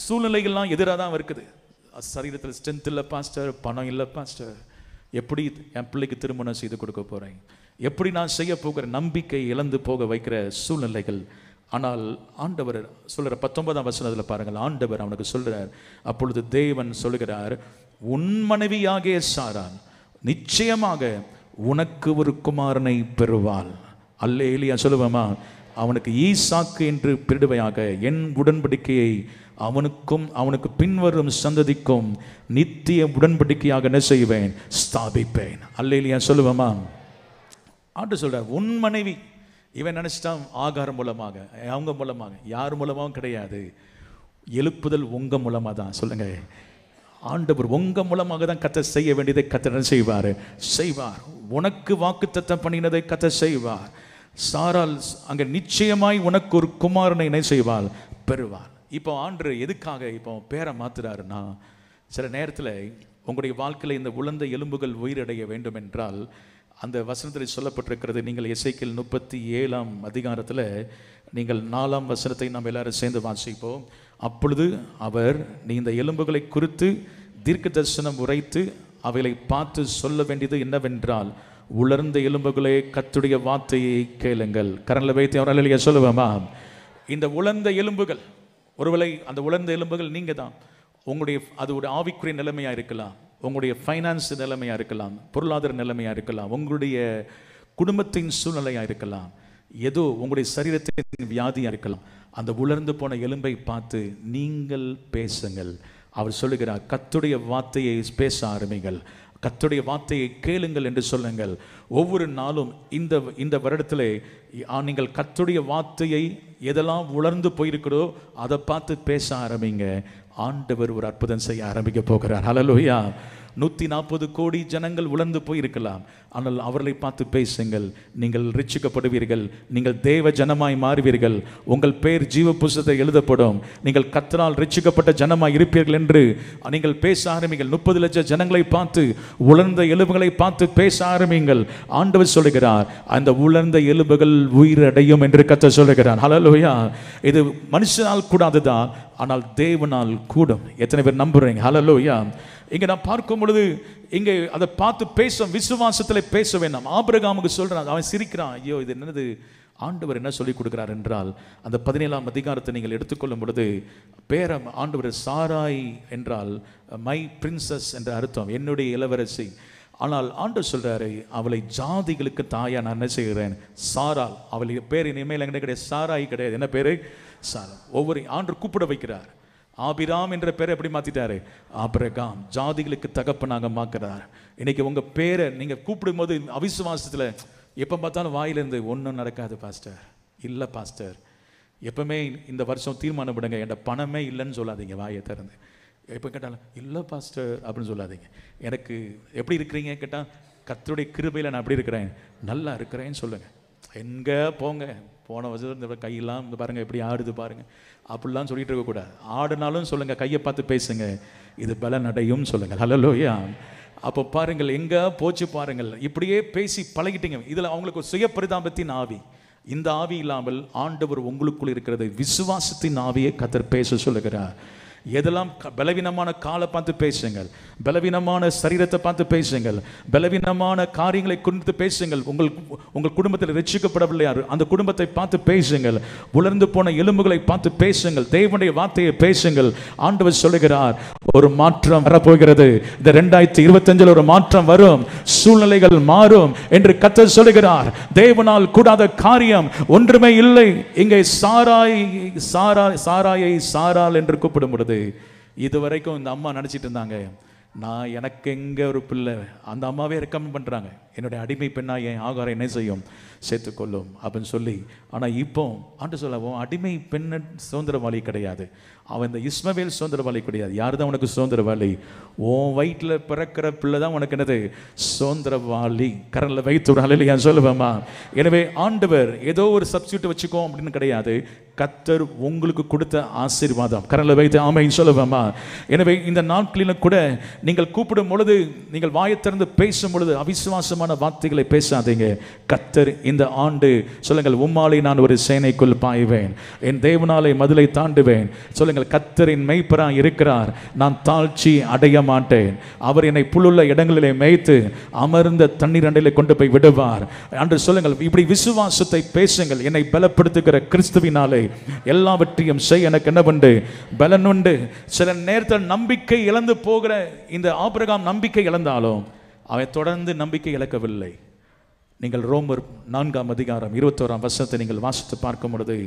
சூழ்நிலைகள்லாம் எதிராக தான் இருக்குது. சரீரத்தில் ஸ்ட்ரென்த் இல்லை பாஸ்டர், பணம் இல்லை பாஸ்டர், எப்படி என் பிள்ளைக்கு திருமணம் செய்து கொடுக்க போகிறேன், எப்படி நான் செய்ய போகிற, நம்பிக்கை இழந்து போக வைக்கிற சூழ்நிலைகள். ஆனால் ஆண்டவர் சொல்கிற 19ஆம் வசனத்தில் பாருங்கள், ஆண்டவர் அவனுக்கு சொல்கிறார், அப்பொழுது தேவன் சொல்கிறார், உன் மனைவியாகிய சாராள் நிச்சயமாக உனக்கு ஒரு குமாரனை பெறுவாள். அல்லேலூயா சொல்லுவோமா? அவனுக்கு ஈசாக்கு என்று பெயரிடுவையாக, என் உடன்படிக்கையை அவனுக்கும் அவனுக்கு பின்வரும் சந்ததிக்கும் நித்திய உடன்படிக்கையாக என்ன செய்வேன்? ஸ்தாபிப்பேன். அல்லேலூயா சொல்லுவோமா? ஆண்டு சொல்றார், உன் மனைவி, இவன் நினைச்சிட்டான் ஆகாரம் மூலமாக, அவங்க மூலமாக, யார் மூலமாகவும் கிடையாது, எழுப்புதல் உங்க மூலமாக தான். சொல்லுங்க, ஆண்டவர் உங்க மூலமாக தான் கர்த்தர் செய்ய வேண்டியதை கர்த்தர் செய்வார். உனக்கு வாக்குத்தத்தம் பண்ணினதை கர்த்தர் செய்வார். சாரால் அங்கே நிச்சயமாய் உனக்கு ஒரு குமாரனை என்ன செய்வாள்? பெறுவாள். இப்போ ஆண்டு எதுக்காக இப்போ பேரை மாத்துறாருன்னா, சில நேரத்தில் உங்களுடைய வாழ்க்கையில் இந்த உலர்ந்த எலும்புகள் உயிரடைய வேண்டும் என்றால், அந்த வசனத்தில் சொல்லப்பட்டிருக்கிறது. நீங்கள் எசேக்கியேல் 37ஆம் அதிகாரத்தில் நீங்கள் 4ஆம் வசனத்தை நாம் எல்லாரும் சேர்ந்து வாசிப்போம். அப்பொழுது அவர், நீ இந்த எலும்புகளை குறித்து தீர்க்க தரிசனம் உரைத்து அவைகளை பார்த்து சொல்ல வேண்டியது என்னவென்றால், உலர்ந்த எலும்புகளே கர்த்தருடைய வார்த்தையை கேளுங்கள். கரண்ல வைத்து அவரால் சொல்லுவோமா? இந்த உலர்ந்த எலும்புகள், ஒருவேளை அந்த உலர்ந்த எலும்புகள் நீங்க தான். உங்களுடைய அது ஒரு ஆவிக்குரிய நிலைமையா இருக்கலாம், உங்களுடைய ஃபைனான்ஸ் நிலைமையா இருக்கலாம், பொருளாதார நிலைமையா இருக்கலாம், உங்களுடைய குடும்பத்தின் சூழ்நிலையா இருக்கலாம், ஏதோ உங்களுடைய சரீரத்தின் வியாதியா இருக்கலாம். அந்த உலர்ந்து போன எலும்பை பார்த்து நீங்கள் பேசுங்கள். அவர் சொல்லுகிறார், கர்த்தருடைய வார்த்தையை பேச ஆரம்பிங்கள், கர்த்தருடைய வார்த்தையை கேளுங்கள் என்று சொல்லுங்கள். ஒவ்வொரு நாளும் இந்த வருடத்திலே நீங்கள் கர்த்தருடைய வார்த்தையை எதெல்லாம் உலர்ந்து போயிருக்கிறோ அதை பார்த்து பேச ஆரம்பிங்க. ஆண்டவர் ஒரு அற்புதம் செய்ய ஆரம்பிக்க போகிறார். ஹல்லேலூயா. 140 கோடி ஜனங்கள் உலர்ந்து போயிருக்கலாம், ஆனால் அவர்களை பார்த்து பேசுங்கள். நீங்கள் ரட்சிக்கப்படுவீர்கள், நீங்கள் தேவ ஜனமாய் மாறுவீர்கள், உங்கள் பெயர் ஜீவ புஸ்தகத்தில் எழுதப்படும், நீங்கள் கர்த்தரால் ரட்சிக்கப்பட்ட ஜனமாய் இருப்பீர்கள் என்று நீங்கள் பேச ஆரம்பிங்கள். 30 லட்சம் ஜனங்களை பார்த்து, உலர்ந்த எலும்புகளை பார்த்து பேச ஆரம்பிங்கள். ஆண்டவர் சொல்லுகிறார், அந்த உலர்ந்த எலும்புகள் உயிரடையும் என்று கர்த்தர் சொல்லுகிறார். ஹல்லேலூயா. இது மனுஷனால் கூடாதுதான், ஆனால் தேவனால் கூடும். எத்தனை பேர் நம்புறீங்க? ஹல்லேலூயா. இங்க நான் பார்க்கும் பொழுது இங்கே அதை பார்த்து பேச, விசுவாசத்தில் பேச வேண்டாம். ஆபிரகாமுக்கு சொல்றான், அவன் சிரிக்கிறான், ஐயோ இது என்னது, ஆண்டவர் என்ன சொல்லி கொடுக்கிறார் என்றால், அந்த 17ஆம் அதிகாரத்தை நீங்கள் எடுத்துக்கொள்ளும் பொழுது பேரம் ஆண்டவர் சாராய் என்றால் மை பிரின்சஸ் என்ற அர்த்தம், என்னுடைய இளவரசி. ஆனால் ஆண்டவர் சொல்றாரு, அவளை ஜாதிகளுக்கு தாயா நான் என்ன செய்கிறேன்? சாரால். அவளுடைய பேர் இனிமேல் என்ன கிடையாது, சாராய் கிடையாது. என்ன பேரு? சாரால். ஒவ்வொரு ஆண்டவர் கூப்பிட வைக்கிறார். ஆபிராம் என்ற பேரை எப்படி மாத்திட்டாரு? ஆபிரகாம். ஜாதிகளுக்கு தகப்பனாக மாக்கிறார். இன்னைக்கு உங்க பேரை நீங்க கூப்பிடும் போது அவிசுவாசத்துல எப்ப பார்த்தாலும் வாயிலிருந்து ஒன்றும் நடக்காது பாஸ்டர், இல்ல பாஸ்டர், எப்பவுமே இந்த வருஷம் தீர்மானம் பண்ணுங்க, என் பணமே இல்லைன்னு சொல்லாதீங்க. வாயை திறந்து எப்போ கேட்டாலும் இல்லை பாஸ்டர் அப்படின்னு சொல்லாதீங்க. எனக்கு எப்படி இருக்கிறீங்க கேட்டால், கர்த்தருடைய கிருபையில் நான் எப்படி இருக்கிறேன்? நல்லா இருக்கிறேன்னு சொல்லுங்க. எங்கே போங்க, போன வருஷம் இந்த கையெல்லாம் இந்த பாருங்க எப்படி ஆடுது பாருங்க, அப்படிலாம் சொல்லிட்டு இருக்கக்கூடாது. ஆடுனாலும் சொல்லுங்க, கையை பார்த்து பேசுங்க, இது பலன் அடையும் சொல்லுங்க. ஹல்லேலூயா. அப்போ பாருங்கள், எங்கே போச்சு பாருங்கள். இப்படியே பேசி பழகிட்டீங்க. இதில் அவங்களுக்கு ஒரு சுய பரிதாபத்தின் ஆவி, இந்த ஆவி இல்லாமல் ஆண்டவர் உங்களுக்குள் இருக்கிறது விசுவாசத்தின் ஆவியை கர்த்தர் பேச சொல்லுகிறார். எதெல்லாம் பலவீனமான காலை பார்த்து பேசுங்கள், பலவீனமான சரீரத்தை பார்த்து பேசுங்கள், பலவீனமான காரியங்களை குறித்து பேசுங்கள். உங்கள் குடும்பத்தில் ரட்சிக்கப்படவில்லையா அந்த குடும்பத்தை பார்த்து பேசுங்கள், உலர்ந்து போன எலும்புகளை பார்த்து பேசுங்கள், தேவனுடைய வார்த்தையை பேசுங்கள். ஆண்டவர் சொல்லுகிறார், ஒரு மாற்றம் வரப்போகிறது. இந்த 2025 ஒரு மாற்றம் வரும், சூழ்நிலைகள் மாறும் என்று கர்த்தர் சொல்லுகிறார். தேவனால் கூடாத காரியம் ஒன்றுமே இல்லை. இங்கே சாராயை சாரால் என்று கூப்பிடும் பொழுது, இதுவரைக்கும் இந்த அம்மா நினைச்சிட்டு இருந்தாங்க, நான் எனக்கு எங்க ஒரு பிள்ளை, அந்த அம்மாவே ரெக்கமெண்ட் பண்றாங்க, என்னுடைய அடிமை பெண்ணா என் ஆகாரம் என்ன செய்யும்? சேர்த்துக்கொள்ளும் அப்படின்னு சொல்லி. ஆனால் இப்போ ஆண்டு சொல்லவும், அடிமை பெண்ணு சுதந்திரவாளி கிடையாது, அவன் இந்த இஸ்மவேல் சுதந்திரவாளி கிடையாது. யார் தான் உனக்கு சுதந்திரவாளி? உன் வயிற்றில் பிறக்கிற பிள்ளை தான் உனக்கு என்னது? சுதந்திரவாளி. கரண்ல வைத்து ஹல்லேலூயா சொல்லுவேமா? எனவே ஆண்டவர் ஏதோ ஒரு சப்ஸ்டியூட் வச்சுக்கோ அப்படின்னு கிடையாது. கர்த்தர் உங்களுக்கு கொடுத்த ஆசீர்வாதம். கரண்ல வைத்து ஆமென் சொல்லுவேமா? எனவே இந்த நாட்களில் கூட நீங்கள் கூப்பிடும் பொழுது, நீங்கள் வாயை திறந்து பேசும் பொழுது அவிசுவாசமான வார்த்தைகளை பேசாதீங்க. கர்த்தர் இந்த ஆண்டு சொல்லுங்கள், உம்மாலை நான் ஒரு சேனைக்குள் பாய்வேன், என் தேவனாலே மதிலை தாண்டுவேன். சொல்லுங்கள், கர்த்தரின் மேய்ப்பராய் இருக்கிறார், நான் தாழ்ச்சி அடைய மாட்டேன். அவர் என்னை புல்லுள்ள இடங்களிலே மேய்த்து அமர்ந்த தண்ணீர் அண்டையிலே கொண்டு போய் விடுவார் என்று சொல்லுங்கள். இப்படி விசுவாசத்தை பேசுங்கள். என்னை பலப்படுத்துகிற கிறிஸ்துவினாலே எல்லாவற்றையும் செய்ய எனக்கு என்ன உண்டு? பலன் உண்டு. சில நேரத்தில் நம்பிக்கை இழந்து போகிற இந்த ஆபிரகாம் நம்பிக்கை இழந்தாலும் அவன் தொடர்ந்து நம்பிக்கை இழக்கவில்லை. நீங்கள் ரோமர் 4ஆம் அதிகாரம் 21ஆம் வசனத்தை நீங்கள் வாசித்து பார்க்கும் பொழுது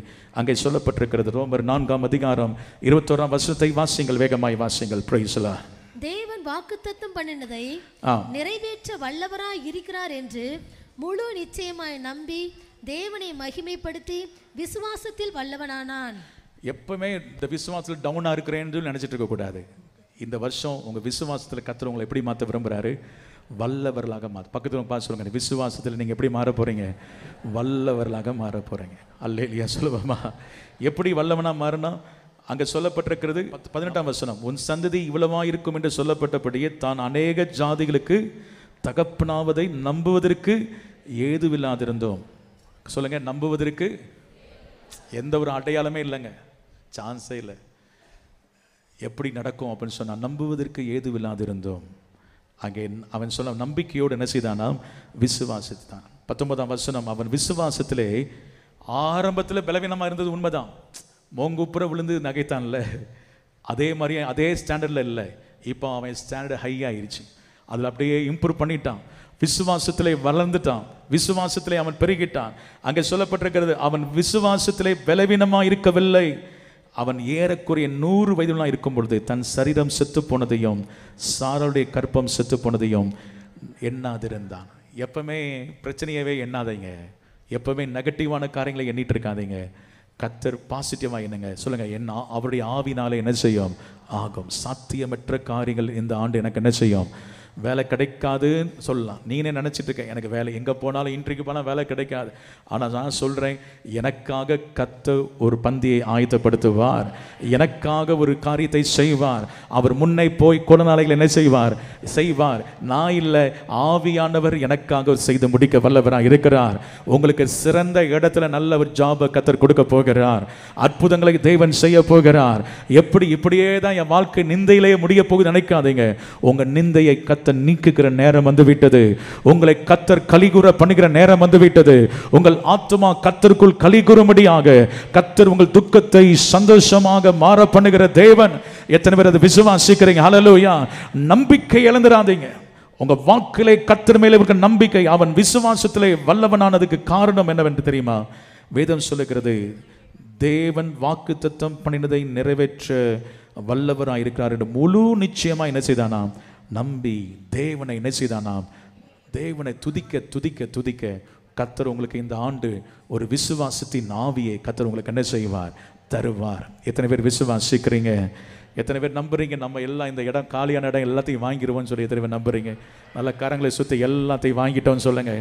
அங்கே சொல்லப்பட்டிருக்கிறது. ரோமர் 4ஆம் அதிகாரம் 21ஆம் வசனத்தை வாசிங்கள், வேகமாய் வாசிங்கள். Praise the Lord. தேவன் வாக்குத்தத்தம் பண்ணினதை நிறைவேற்ற வல்லவராய் இருக்கிறார் என்று முழு நிச்சயமாய் நம்பி தேவனை மகிமைப்படுத்தி விசுவாசத்தில் வல்லவனானான். எப்பவுமே இந்த விசுவாசத்தில் டவுனா இருக்கிறேன்னு நினைச்சிட்டு இருக்க கூடாது. இந்த வருஷம் உங்க விசுவாசத்தில் கர்த்தர் உங்களை எப்படி மாற்ற விரும்புறாரு? வல்லவர்களாக பக்கத்தில் பார்த்து சொல்லுங்க, விசுவாசத்தில் நீங்கள் எப்படி மாற போகிறீங்க? வல்லவர்களாக மாற போகிறீங்க. அல்லேலூயா சொல்லுவோமா? எப்படி வல்லவனாக மாறினா அங்கே சொல்லப்பட்டிருக்கிறது 18ஆம் வசனம், உன் சந்ததி இவ்வளவா இருக்கும் என்று சொல்லப்பட்டபடியே தான் அநேக ஜாதிகளுக்கு தகப்பனாவதை நம்புவதற்கு ஏதுவில்லாதிருந்தோம். சொல்லுங்க, நம்புவதற்கு எந்த ஒரு அடையாளமே இல்லைங்க, சான்ஸே இல்லை. எப்படி நடக்கும் அப்படின்னு சொன்னால் நம்புவதற்கு ஏதுவில்லாதிருந்தோம். அங்கே அவன் சொல்ல நம்பிக்கையோடு என்ன செய்தானா? விசுவாசித்தான். 19ஆம் வசனம், அவன் விசுவாசத்திலே ஆரம்பத்தில் பலவீனமாக இருந்தது உண்மைதான். மோங்குப்புற விழுந்து நகைத்தான்ல, அதே மாதிரி அதே ஸ்டாண்டர்டில் இல்லை. இப்போ அவன் ஸ்டாண்டர்ட் ஹை ஆயிடுச்சு. அதில் அப்படியே இம்ப்ரூவ் பண்ணிட்டான். விசுவாசத்திலே வளர்ந்துட்டான், விசுவாசத்திலே அவன் பெருகிட்டான். அங்கே சொல்லப்பட்டிருக்கிறது, அவன் விசுவாசத்திலே பலவீனமாக இருக்கவில்லை. அவன் ஏறக்குறைய 100 வயதுலாம் இருக்கும் பொழுது தன் சரீரம் செத்து போனதையும் சாராளுடைய கற்பம் செத்து போனதையும் எண்ணாதிருந்தான். எப்பவுமே பிரச்சனையவே எண்ணாதீங்க, எப்பவுமே நெகட்டிவான காரியங்களை எண்ணிட்டு இருக்காதீங்க. கர்த்தர் பாசிட்டிவாக என்னங்க சொல்லுங்க, என்ன அவருடைய ஆவினாலே என்ன செய்யும்? ஆகும். சாத்தியமற்ற காரியங்கள் இந்த ஆண்டு எனக்கு என்ன செய்யும்? வேலை கிடைக்காதுன்னு சொல்லலாம். நீனே நினச்சிட்டு இருக்க, எனக்கு வேலை எங்கே போனாலும் இன்றைக்கு போனால் வேலை கிடைக்காது. ஆனால் நான் சொல்கிறேன், எனக்காக கர்த்தர் ஒரு பந்தியை ஆயத்தப்படுத்துவார், எனக்காக ஒரு காரியத்தை செய்வார். அவர் முன்னே போய் கொடநாளைகள் என்ன செய்வார். நான் இல்லை, ஆவியானவர் எனக்காக செய்து முடிக்க வல்லவராக இருக்கிறார். உங்களுக்கு சிறந்த இடத்துல நல்ல ஒரு ஜாபை கர்த்தர் கொடுக்க போகிறார். அற்புதங்களை தேவன் செய்ய போகிறார். இப்படியே தான் என் வாழ்க்கை நிந்தையிலேயே முடிய போகுது நினைக்காதீங்க. உங்கள் நிந்தையை கர்த்தர் நீக்குகிற நேரம் வந்து விட்டது. உங்களை கர்த்தர் கலிகூற பண்ணுகிற நேரம் வந்து விட்டது. உங்கள் ஆத்துமா கர்த்தருக்குள் கலிகூறும்படியாக கர்த்தர் உங்கள் துக்கத்தை சந்தோஷமாக மாற பண்ணுகிற தேவன். எத்தனை பேர் அதை விசுவாசிக்கிறீங்க? ஹல்லேலூயா. நம்பிக்கை இழந்துடாதீங்க. உங்க வாக்கிலே கர்த்தர் மேலே இருக்க நம்பிக்கை, அவன் விசுவாசத்திலே வல்லவனானதுக்கு காரணம் என்னவென்று தெரியுமா? வேதம் சொல்லுகிறது, தேவன் வாக்குத்தத்தம் பண்ணினதை நிறைவேற்ற வல்லவராக இருக்கிறார் என்று முழு நிச்சயமா என்ன செய்தானாம்? நம்பி தேவனை என்ன செய்தானாம்? தேவனை துதிக்க துதிக்க துதிக்க கர்த்தர் உங்களுக்கு இந்த ஆண்டு ஒரு விசுவாசத்தின் ஆவியை கர்த்தர் உங்களுக்கு என்ன செய்வார்? தருவார். எத்தனை பேர் விசுவாசிக்கிறீங்க? எத்தனை பேர் நம்புறீங்க? நம்ம எல்லாம் இந்த இடம் காலியான இடம் எல்லாத்தையும் வாங்கிடுவோம்னு சொல்லி எத்தனை பேர் நம்புறீங்க? நல்ல கரங்களை சுற்றி எல்லாத்தையும் வாங்கிட்டோம்னு சொல்லுங்க.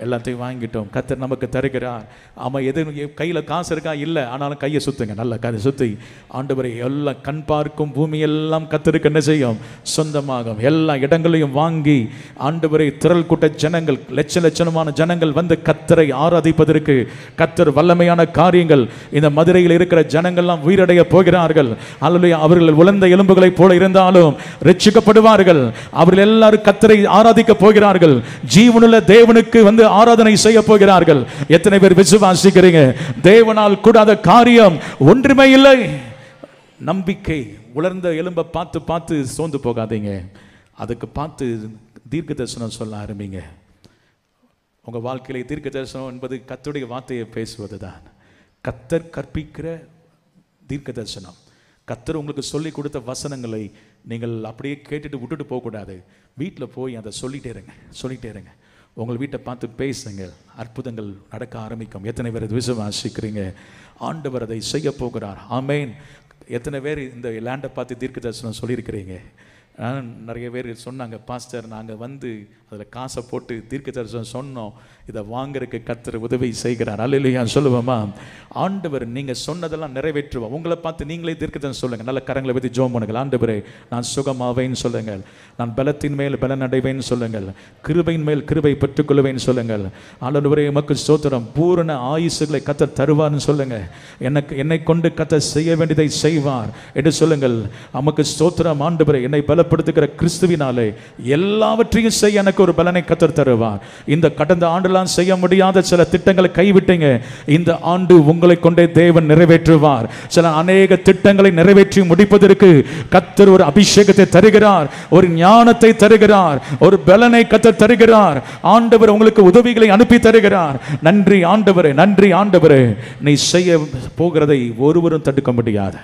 எல்லாத்தையும் வாங்கிட்டோம், கர்த்தர் நமக்கு தருகிறார். ஆமாம், எது கையில் காசு இருக்கா? இல்லை, ஆனாலும் கையை சுற்றுங்க, நல்ல கையை சுற்றி ஆண்டவரை எல்லாம் கண் பார்க்கும் பூமியெல்லாம் கர்த்தருக்கு என்ன செய்யும்? சொந்தமாகும். எல்லா இடங்களையும் வாங்கி ஆண்டவரை திரள் கூட்ட ஜனங்கள், லட்சமான ஜனங்கள் வந்து கர்த்தரை ஆராதிப்பதற்கு கர்த்தர் வல்லமையான காரியங்கள் இந்த மதுரையில் இருக்கிற ஜனங்கள்லாம் உயிரடைய போகிறார்கள். அல்லேலூயா. அவர்கள் உலர்ந்த எலும்புகளைப் போல இருந்தாலும் ரட்சிக்கப்படுவார்கள். அவர்கள் எல்லாரும் கர்த்தரை ஆராதிக்க போகிறார்கள். ஜீவனுள்ள தேவனுக்கு வந்து ஆராதனை செய்ய போகிறார்கள். எத்தனை பேர் விசுவாசிக்கிறீங்க? தேவனால் கூடாத காரியம் ஒன்றுமே இல்லை. நம்பிக்கை. உலர்ந்த எலும்பை பார்த்து பார்த்து சோர்ந்து போகாதீங்க. அதுக்கு பார்த்து தீர்க்க தரிசனம் சொல்ல ஆரம்பிங்க. உங்க வாழ்க்கையில தீர்க்க தரிசனம் என்பது கர்த்தருடைய வார்த்தையை பேசுவதுதான். கர்த்தர் கற்பிக்கிற தீர்க்க தரிசனம். கர்த்தர் உங்களுக்கு சொல்லி கொடுத்த வசனங்களை நீங்கள் அப்படியே கேட்டுட்டு விட்டுட்டு போகக்கூடாது. வீட்டில் போய் அதை சொல்லிட்டே இருங்க. உங்கள் வீட்டை பார்த்து பேசுங்க. அற்புதங்கள் நடக்க ஆரம்பிக்கும். எத்தனை பேர் விசுவாசிக்கிறீங்க? ஆண்டவர் அதை செய்ய போகிறார். ஆமென். எத்தனை பேர் இந்த லேண்டை பார்த்து தீர்க்க தரிசனம் சொல்லியிருக்கிறீங்க? நிறைய பேர் சொன்னாங்க, பாஸ்டர் நாங்கள் வந்து அதில் காசை போட்டு தீர்க்க தரிசனம் சொன்னோம், இதை வாங்குறதுக்கு கர்த்தர் உதவி செய்கிறார். அல்லேலூயா சொல்லுவோமா? ஆண்டவர் நீங்கள் சொன்னதெல்லாம் நிறைவேற்றுவோம். உங்களை பார்த்து நீங்களே தீர்க்க தரிசனம் சொல்லுங்கள். நல்ல கரங்களை பற்றி ஜெபம் பண்ணுங்கள். ஆண்டவரே, நான் சுகமாவேன்னு சொல்லுங்கள். நான் பலத்தின் மேல் பலன் அடைவேன்னு சொல்லுங்கள். கிருபையின் மேல் கிருபை பெற்றுக்கொள்வேன்னு சொல்லுங்கள். ஆண்டவரே, உமக்கு ஸ்தோத்திரம். பூரண ஆயுசுகளை கர்த்தர் தருவார்னு சொல்லுங்கள். என்னை கொண்டு கர்த்தர் செய்ய வேண்டியதை செய்வார் என்று சொல்லுங்கள். உமக்கு ஸ்தோத்திரம் ஆண்டவரே. என்னை பலப்படுத்த பலப்படுத்துகிற கிறிஸ்துவினாலே எல்லாவற்றையும் செய்ய எனக்கு ஒரு பலனை கர்த்தர் தருவார். இந்த கடந்த ஆண்டுலாம் செய்ய முடியாத சில திட்டங்களை கைவிட்டீங்க, இந்த ஆண்டு உங்களை கொண்டே தேவன் நிறைவேற்றுவார். சில அநேக திட்டங்களை நிறைவேற்றி முடிப்பதற்கு கர்த்தர் ஒரு அபிஷேகத்தை தருகிறார், ஒரு ஞானத்தை தருகிறார், ஒரு பலனை கர்த்தர் தருகிறார். ஆண்டவர் உங்களுக்கு உதவிகளை அனுப்பி தருகிறார். நன்றி ஆண்டவரே, நன்றி ஆண்டவரே. நீ செய்ய போகிறதை ஒருவரும் தடுக்க முடியாது.